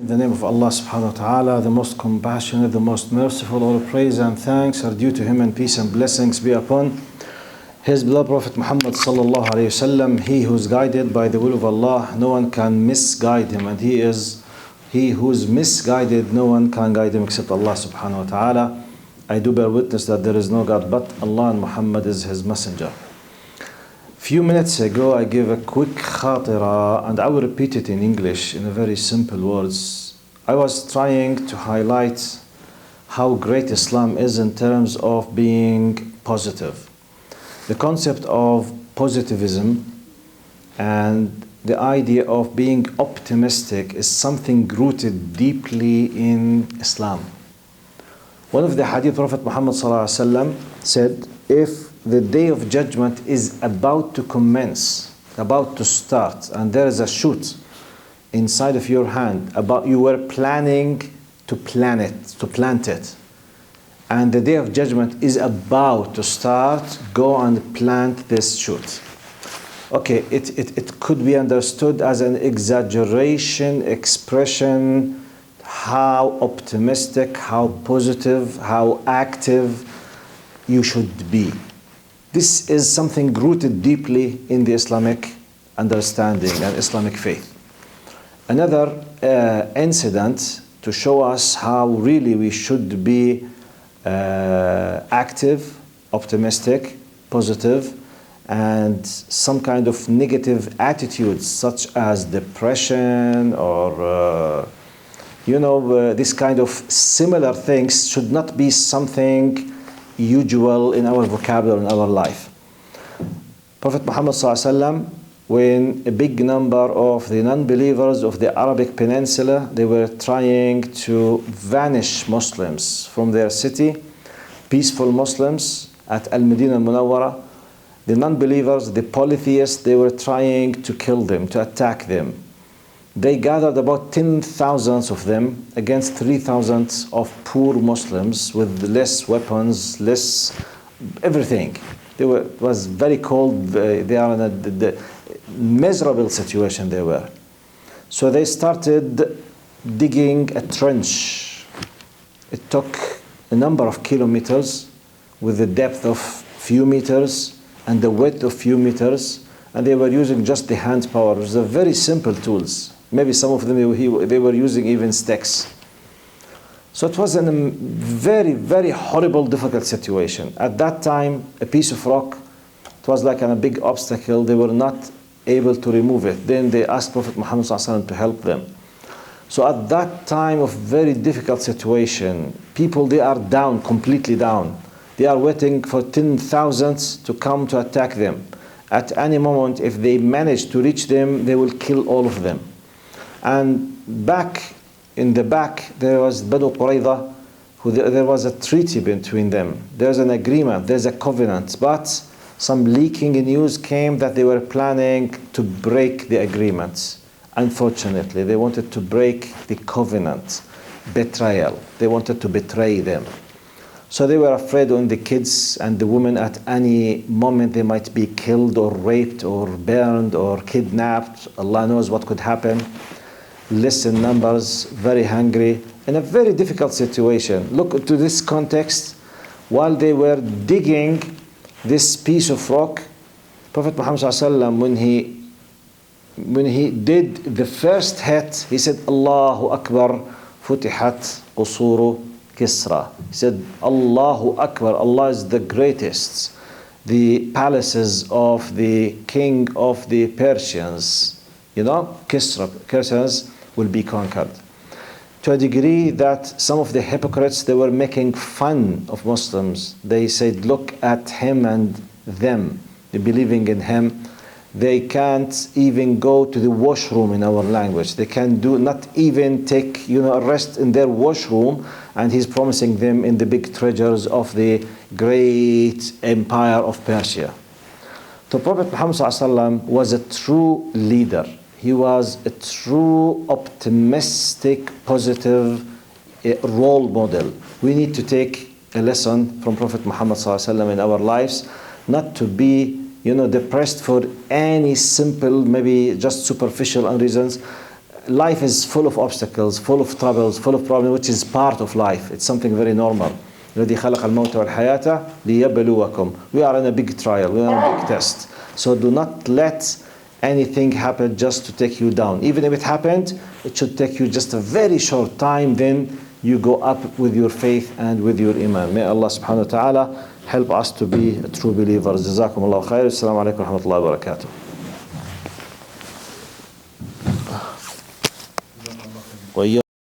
the name of Allah subhanahu wa ta'ala, the most compassionate, the most merciful. All praise and thanks are due to Him, and peace and blessings be upon His beloved Prophet Muhammad sallallahu alayhi wasallam. He who is guided by the will of Allah, no one can misguide him, and he who is misguided, no one can guide him except Allah subhanahu wa ta'ala. I do bear witness that there is no God but Allah, and Muhammad is His messenger. Few minutes ago, I gave a quick khatira, and I will repeat it in English in a very simple words. I was trying to highlight how great Islam is in terms of being positive. The concept of positivism and the idea of being optimistic is something rooted deeply in Islam. One of the hadith Prophet Muhammad said, if the day of judgment is about to commence, about to start, and there is a shoot inside of your hand, you were planning to plant it, and the day of judgment is about to start, go and plant this shoot. Okay, it could be understood as an exaggeration, expression, how optimistic, how positive, how active you should be. This is something rooted deeply in the Islamic understanding and Islamic faith. Another incident to show us how really we should be active, optimistic, positive, and some kind of negative attitudes such as depression or this kind of similar things should not be something usual in our vocabulary, in our life. Prophet Muhammad ﷺ, when a big number of the non-believers of the Arabic Peninsula, they were trying to vanish Muslims from their city, peaceful Muslims at Al-Madinah Al-Munawwara, the non-believers, the polytheists, they were trying to kill them, to attack them. They gathered about 10,000 of them against 3,000 of poor Muslims with less weapons, less everything. It was very cold. They are in a miserable situation they were. So they started digging a trench. It took a number of kilometers with a depth of few meters and the width of few meters, and they were using just the hand power. It was a very simple tools. Maybe some of them, they were using even sticks. So it was a very, very horrible, difficult situation. At that time, a piece of rock, it was like a big obstacle. They were not able to remove it. Then they asked Prophet Muhammad ﷺ to help them. So at that time of very difficult situation, people, they are down, completely down. They are waiting for 10,000 to come to attack them. At any moment, if they manage to reach them, they will kill all of them. And back in the back, there was Banu Qurayza, there was a treaty between them. There's an agreement, there's a covenant, but some leaking news came that they were planning to break the agreement. Unfortunately, they wanted to break the covenant, betrayal. They wanted to betray them. So they were afraid when the kids and the women at any moment they might be killed or raped or burned or kidnapped. Allah knows what could happen. Less in numbers, very hungry, in a very difficult situation. Look to this context. While they were digging this piece of rock, Prophet Muhammad ﷺ, when he did the first hit, he said, Allahu Akbar, futihat qusuru Kisra. He said, Allahu Akbar, Allah is the greatest. The palaces of the king of the Persians, Kisra, Persians will be conquered. To a degree that some of the hypocrites, they were making fun of Muslims. They said, look at him and them. They're believing in him. They can't even go to the washroom in our language. They can not even take a rest in their washroom, and he's promising them in the big treasures of the great empire of Persia. So Prophet Muhammad ﷺ was a true leader. He was a true optimistic, positive role model. We need to take a lesson from Prophet Muhammad ﷺ in our lives, not to be depressed for any simple, maybe just superficial reasons. life is full of obstacles, full of troubles, full of problems, which is part of life. It's something very normal. الذي خلق الموت والحياة ليبلوكم. We are in a big trial, we are in a big test. So do not let anything happen just to take you down. Even if it happened, it should take you just a very short time, then you go up with your faith and with your iman. May Allah subhanahu wa ta'ala help us to be true believers. Jazakum Allah khair. Assalamu alaikum wa rahmatullahi wa barakatuh.